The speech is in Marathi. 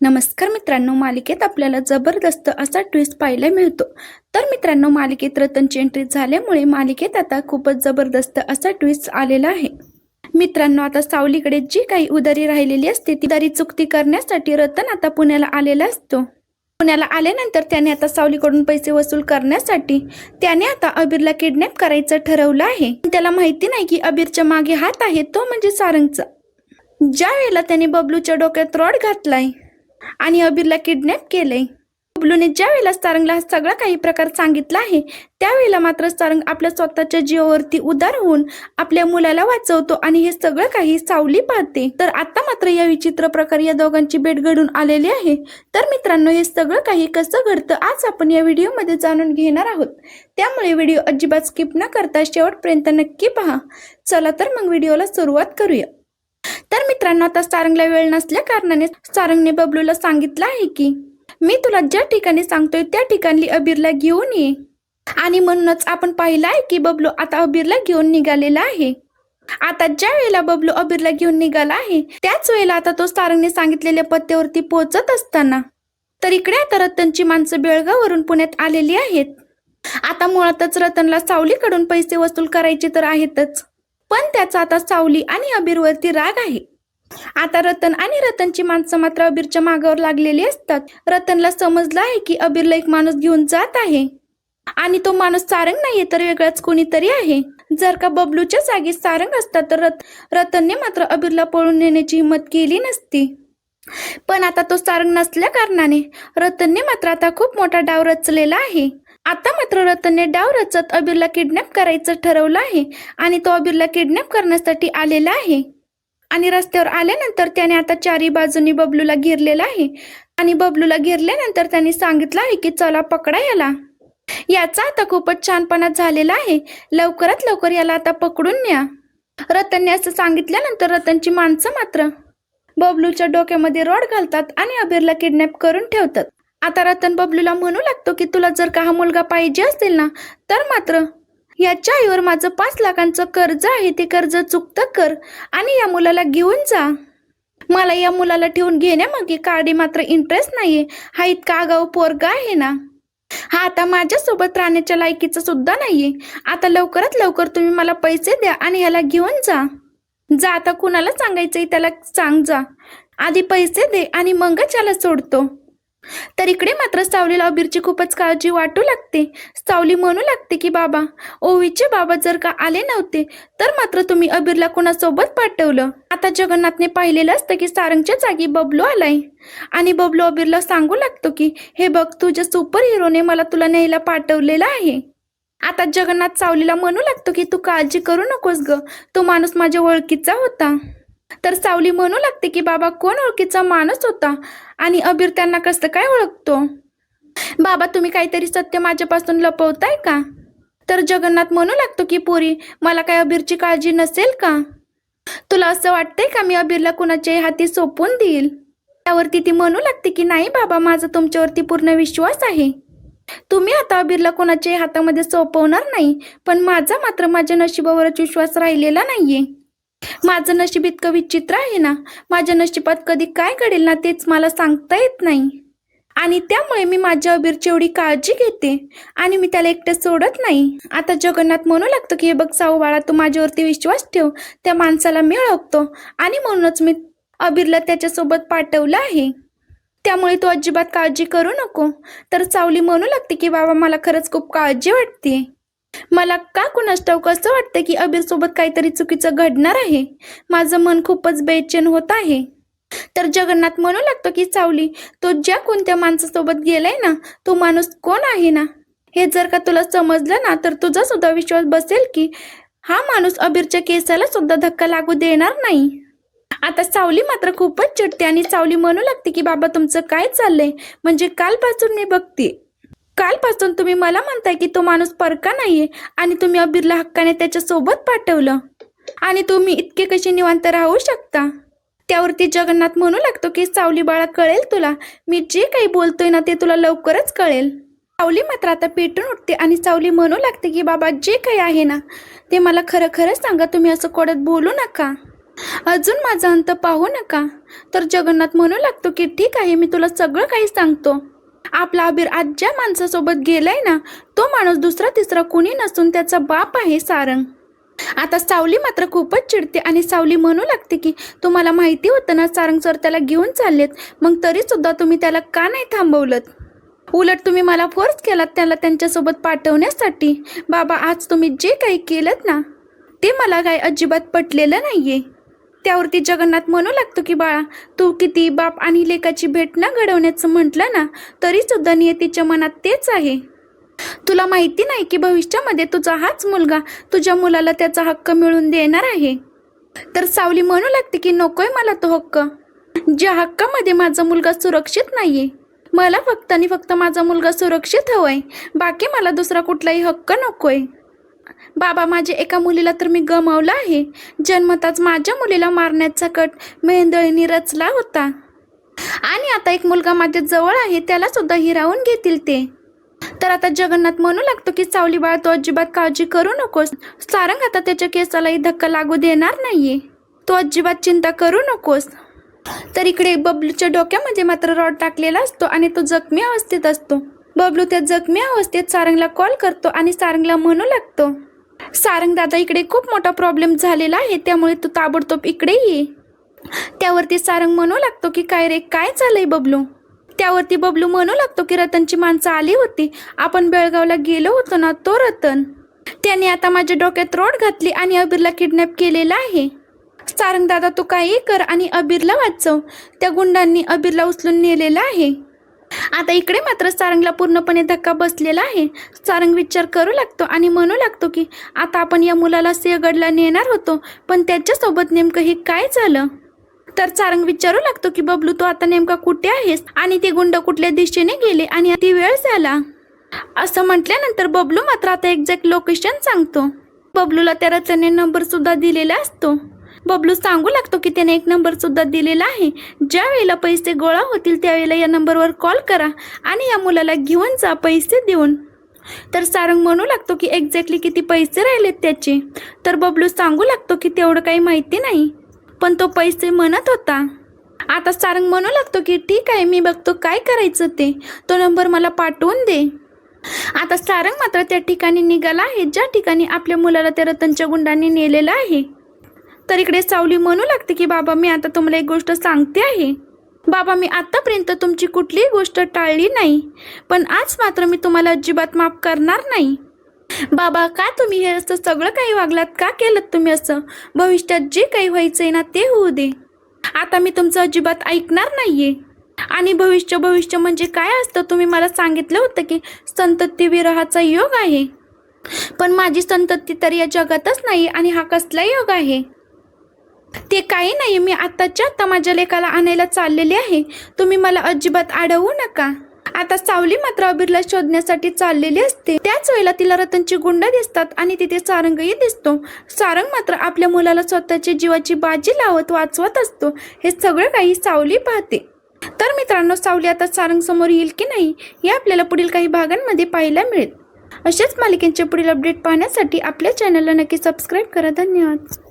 नमस्कार मित्रांनो, मालिकेत आपल्याला जबरदस्त असा ट्विस्ट पाहायला मिळतो. तर मित्रांनो, मालिकेत रतनची एंट्री झाल्यामुळे मालिकेत आता खूपच जबरदस्त असा ट्विस्ट आलेला आहे. मित्रांनो, आता सावलीकडे जी काही उधारी राहिलेली असते ती उधारी चुकती करण्यासाठी रतन आता पुण्याला आलेला असतो. पुण्याला आल्यानंतर त्याने आता सावलीकडून पैसे वसूल करण्यासाठी त्याने आता अबीरला किडनॅप करायचं ठरवलं आहे. त्याला माहिती नाही की अबीरच्या मागे हात आहे, तो म्हणजे सारंगचा. ज्या वेळेला त्याने बबलूच्या डोक्यात रॉड घातलाय आणि अबीरला किडनॅप केलंय, बबलूने ज्या वेळेला सारंगला हा सगळा काही प्रकार सांगितला आहे त्यावेळेला मात्र सारंग आपल्या स्वतःच्या जीवावरती उदार होऊन आपल्या मुलाला वाचवतो आणि हे सगळं काही सावली पाहते. तर आता मात्र या विचित्र प्रकारे या दोघांची भेट घडून आलेली आहे. तर मित्रांनो, हे सगळं काही कसं घडतं आज आपण या व्हिडिओमध्ये जाणून घेणार आहोत. त्यामुळे व्हिडिओ अजिबात स्किप न करता शेवटपर्यंत नक्की पहा. चला तर मग व्हिडिओला सुरुवात करूया. तर मित्रांनो, आता सारंगला वेळ नसल्या कारणाने सारंगने बबलूला सांगितलं आहे की मी तुला ज्या ठिकाणी सांगतोय त्या ठिकाणी अबीरला घेऊन ये. आणि म्हणूनच आपण पाहिलं आहे की बबलू आता अबीरला घेऊन निघालेला आहे. आता ज्या वेळेला बबलू अबीरला घेऊन निघाला आहे त्याच वेळेला आता तो सारंगने सांगितलेल्या पत्त्यावरती पोहोचत असताना तर इकडे आता रतनची माणसं बेळगाववरून पुण्यात आलेली आहेत. आता मुळातच रतनला सावलीकडून पैसे वसूल करायचे तर आहेतच, पण त्याचा आता सावली आणि अबीरवरती राग आहे. आता रतन आणि रतनची माणसं मात्र अबीरच्या मागावर लागलेली असतात. रतनला समजलं आहे की अबीरला एक माणूस घेऊन जात आहे आणि तो माणूस सारंग नाहीये तर वेगळाच कोणीतरी आहे. जर का बबलूच्या जागी सारंग असता तर रतनने मात्र अबीरला पळून नेण्याची हिंमत केली नसती. पण आता तो सारंग नसल्या कारणाने रतनने मात्र आता खूप मोठा डाव रचलेला आहे. आता मात्र रतनने डाव रचत अबीरला किडनॅप करायचं ठरवलं आहे आणि तो अबीरला किडनॅप करण्यासाठी आलेला आहे. आणि रस्त्यावर आल्यानंतर त्याने आता चारी बाजूनी बबलूला घेरलेला आहे आणि बबलूला घेरल्यानंतर त्यांनी सांगितलं आहे की चला पकडा याला. याचा आता खूपच छानपणा झालेला आहे, लवकरात लवकर याला आता पकडून न्या. रतनने असं सांगितल्यानंतर रतनची माणसं मात्र बबलूच्या डोक्यामध्ये रॉड घालतात आणि अबीरला किडनॅप करून ठेवतात. आता रतन बबलूला म्हणू लागतो की तुला जर का हा मुलगा पाहिजे असेल ना तर मात्र याच्या आईवर माझं 5 लाखांचं कर्ज आहे, ते कर्ज चुकतं कर आणि या मुलाला घेऊन जा. मला या मुलाला ठेवून घेण्यामागे काडी मात्र इंटरेस्ट नाहीये. हा इतका आगाऊ पोरगा आहे ना, हा आता माझ्यासोबत राहण्याच्या लायकीचा सुद्धा नाहीये. आता लवकरात लवकर तुम्ही मला पैसे द्या आणि याला घेऊन जा. जा, आता कुणाला सांगायचंय त्याला सांग, जा आधी पैसे दे आणि मगच याला सोडतो. तर इकडे मात्र सावलीला अबीरची खूपच काळजी वाटू लागते. सावली म्हणू लागते की बाबा, ओवीचे बाबा जर का आले नव्हते तर मात्र तुम्ही अबीरला कोणासोबत पाठवलं. आता जगन्नाथने पाहिलेलं असतं की सारंगच्या जागी बबलू आलाय आणि बबलू अबीरला सांगू लागतो की हे बघ, तुझ्या सुपर हिरोने मला तुला न्यायला पाठवलेलं आहे. आता जगन्नाथ सावलीला म्हणू लागतो की तू काळजी करू नकोस ग, तो माणूस माझ्या ओळखीचा होता. तर सावली म्हणू लागते की बाबा, कोण ओळखीचा माणूस होता आणि अबीर त्यांना कसं काय ओळखतो? बाबा, तुम्ही काहीतरी सत्य माझ्यापासून लपवताय का? तर जगन्नाथ म्हणू लागतो की पोरी, मला काय अबीरची काळजी नसेल का? तुला असं वाटतंय का मी अबीरला कुणाच्याही हाती सोपवून देईल? त्यावरती ती म्हणू लागते की नाही बाबा, माझा तुमच्यावरती पूर्ण विश्वास आहे. तुम्ही आता अबीरला कोणाच्याही हातामध्ये सोपवणार नाही, पण माझा मात्र माझ्या नशिबावरच विश्वास राहिलेला नाहीये. माझं नशीब इतकं विचित्र आहे ना, माझ्या नशिबात कधी काय घडेल ना तेच मला सांगता येत नाही. आणि त्यामुळे मी माझ्या अबीरची एवढी काळजी घेते आणि मी त्याला एकटं सोडत नाही. आता जगन्नाथ म्हणू लागतो की हे बघ साऊ बाळा, तू माझ्यावरती विश्वास ठेव, त्या माणसाला मी ओळखतो आणि म्हणूनच मी अबीरला त्याच्यासोबत पाठवलं आहे. त्यामुळे तू अजिबात काळजी करू नको. तर सावली म्हणू लागते की बाबा, मला खरंच खूप काळजी वाटते. मला का कुणास ठाऊक असं वाटतं की अबीर सोबत काहीतरी चुकीचं घडणार आहे. माझं मन खूपच बेचैन होत आहे. तर जगन्नाथ म्हणू लागतो की सावली, तो ज्या कोणत्या माणसासोबत गेलाय ना तो माणूस कोण आहे ना हे जर का तुला समजलं ना तर तुझा सुद्धा विश्वास बसेल की हा माणूस अबीरच्या केसाला सुद्धा धक्का लागू देणार नाही. आता सावली मात्र खूपच चिडते आणि सावली म्हणू लागते की बाबा, तुमचं काय चाललंय? म्हणजे कालपासून मी बघते, कालपासून तुम्ही मला म्हणताय की तो माणूस परका नाहीये आणि तुम्ही अबीरला हक्काने त्याच्या सोबत पाठवलं आणि तुम्ही इतके कसे निवांत राहू शकता? त्यावरती जगन्नाथ म्हणू लागतो की सावली बाळा, कळेल तुला, मी जे काही बोलतोय ना ते तुला लवकरच कळेल. सावली मात्र आता पेटून उठते आणि सावली म्हणू लागते की बाबा, जे काही आहे ना ते मला खरं खरं सांगा, तुम्ही असं कोडत बोलू नका, अजून माझा अंत पाहू नका. तर जगन्नाथ म्हणू लागतो की ठीक आहे, मी तुला सगळं काही सांगतो. आपला अबीर आज ज्या माणसासोबत गेलाय ना, तो माणूस दुसरा तिसरा कुणी नसून त्याचा बाप आहे सारंग. आता सावली मात्र खूपच चिडते आणि सावली म्हणू लागते की तुम्हाला माहिती होतं ना सारंग सर त्याला घेऊन चाललेत, मग तरी सुद्धा तुम्ही त्याला का नाही थांबवलं? उलट तुम्ही मला फोर्स केलात त्याला त्यांच्यासोबत पाठवण्यासाठी. बाबा, आज तुम्ही जे काही केलं ना ते मला काही अजिबात पटलेलं नाहीये. त्यावरती जगन्नाथ म्हणू लागतो की बाळा, तू किती बाप आणि लेकाची भेट न घडवण्याचं म्हटलं ना तरी सुद्धा नियतीच्या मनात तेच आहे. तुला माहिती नाही की भविष्यामध्ये तुझा हाच मुलगा तुझ्या मुलाला त्याचा हक्क मिळवून देणार आहे. तर सावली म्हणू लागते की नकोय मला तो हक्क. ज्या हक्कामध्ये माझा मुलगा सुरक्षित नाहीये, मला फक्त आणि फक्त माझा मुलगा सुरक्षित हवाय, बाकी मला दुसरा कुठलाही हक्क नकोय. बाबा, माझ्या एका मुलीला तर मी गमावलं आहे. जन्मताच माझ्या मुलीला मारण्याचा कट मेहेंदळीने रचला होता आणि आता एक मुलगा माझ्या जवळ आहे, त्याला सुद्धा हिरावून घेतील ते. तर आता जगन्नाथ म्हणू लागतो की सावली बाळा, तो अजिबात काळजी करू नकोस. सारंग आता त्याच्या केसालाही धक्का लागू देणार नाहीये, तो अजिबात चिंता करू नकोस. तर इकडे बबलूच्या डोक्यामध्ये मात्र रॉड टाकलेला असतो आणि तो जखमी अवस्थेत असतो. बबलू त्या जखमी अवस्थेत सारंगला कॉल करतो आणि सारंगला म्हणू लागतो, सारंग दादा, इकडे खूप मोठा प्रॉब्लेम झालेला आहे, त्यामुळे तू ताबडतोब इकडे ये. त्यावरती सारंग म्हणू लागतो की काय रे, काय झालंय बबलू? त्यावरती बबलू म्हणू लागतो की रतनची माणसं आली होती, आपण बेळगावला गेलो होतो ना, तो रतन. त्याने आता माझ्या डोक्यात रॉड घातली आणि अबीरला किडनॅप केलेला आहे. सारंग दादा, तू काही कर आणि अबीरला वाचव. त्या गुंडांनी अबीरला उचलून नेलेला आहे. आता इकडे मात्र सारंगला पूर्णपणे धक्का बसलेला आहे. सारंग विचार करू लागतो आणि म्हणू लागतो की आता आपण या मुलाला सिंहगडला नेणार होतो, पण त्याच्यासोबत नेमकं हे काय झालं? तर सारंग विचारू लागतो की बबलू, तू आता नेमका कुठे आहेस आणि ते गुंड कुठल्या दिशेने गेले आणि ती वेळ झाला? असं म्हटल्यानंतर बबलू मात्र आता एक्झॅक्ट लोकेशन सांगतो. बबलूला त्या रतनने नंबर सुद्धा दिलेला असतो. बबलू सांगू लागतो की त्याने एक नंबर सुद्धा दिलेला आहे, ज्या वेळेला पैसे गोळा होतील त्यावेळेला या नंबरवर कॉल करा आणि या मुलाला घेऊन जा पैसे देऊन. तर सारंग म्हणू लागतो की एक्झॅक्टली किती पैसे राहिलेत त्याचे? तर बबलू सांगू लागतो की तेवढं काही माहिती नाही, पण तो पैसे म्हणत होता. आता सारंग म्हणू लागतो की ठीक आहे, मी बघतो काय करायचं ते, तो नंबर मला पाठवून दे. आता सारंग मात्र त्या ठिकाणी निघाला आहे ज्या ठिकाणी आपल्या मुलाला त्या रतनच्या गुंडांनी नेलेलं आहे. तर इकडे सावली म्हणू लागते की बाबा, मी आता तुम्हाला एक गोष्ट सांगते आहे. बाबा, मी आतापर्यंत तुमची कुठलीही गोष्ट टाळली नाही, पण आज मात्र मी तुम्हाला अजिबात माफ करणार नाही. बाबा, का तुम्ही हे असं सगळं काही वागलात? का केलं तुम्ही असं? भविष्यात जे काही व्हायचंय ना ते होऊ दे. आता मी तुमचं अजिबात ऐकणार नाहीये. आणि भविष्य म्हणजे काय असतं? तुम्ही मला सांगितलं होतं की संतती विरहाचा योग आहे, पण माझी संतती तर या जगातच नाही आणि हा कसला योग आहे? ते काही नाही, मी आत्ताच्या आत्ता माझ्या लेकाला आणायला चाललेले आहे, तुम्ही मला अजिबात अडवू नका. आता सावली मात्र अबीरला शोधण्यासाठी चाललेली असते. त्याच वेळेला तिला रतनची गुंड दिसतात आणि तिथे सारंगही दिसतो. सारंग मात्र आपल्या मुलाला स्वतःची जीवाची बाजी लावत वाचवत असतो. हे सगळं काही सावली पाहते. तर मित्रांनो, सावली आता सारंग समोर येईल की नाही हे आपल्याला पुढील काही भागांमध्ये पाहायला मिळेल. अशाच मालिकेचे पुढील अपडेट पाहण्यासाठी आपल्या चॅनलला नक्की सबस्क्राईब करा. धन्यवाद.